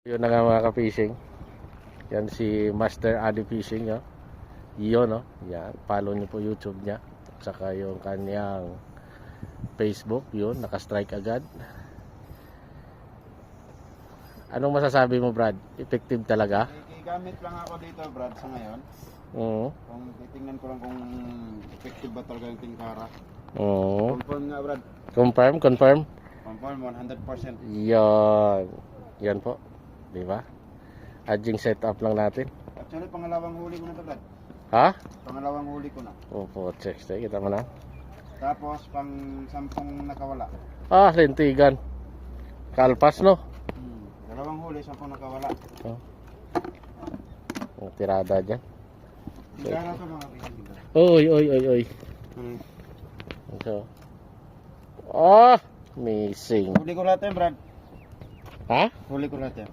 Yun na nga mga ka-fishing. Yan si Master Adi Fishing, no? Yun, no? Yan, follow niyo po YouTube niya. At saka yung kanyang Facebook, yun, naka-strike agad. Anong masasabi mo, Brad? Effective talaga? Gamit lang ako dito, Brad, sa ngayon. Oo. Kung titingnan ko lang kung effective ba talaga yung tingkara. Oo. Confirm nga, Brad. Confirm? Confirm? Confirm 100%. Yan. Yan po. Di ba? Adjing setup lang natin. Actually, pangalawang huli ko na to, Brad. Ha? Pangalawang huli ko na. Opo, check. Kita mo na. Tapos, pang 10 nakawala. Ah, lentigan. Kalpas, no? Dalawang huli, 10 nakawala. Oh. Ang tirada dyan. Tingkara to mga kaibigan. Oy, oy, oy, oy. So. Oh, missing. Huli ko lahat yan, Brad. Ha? Huli ko lahat yan.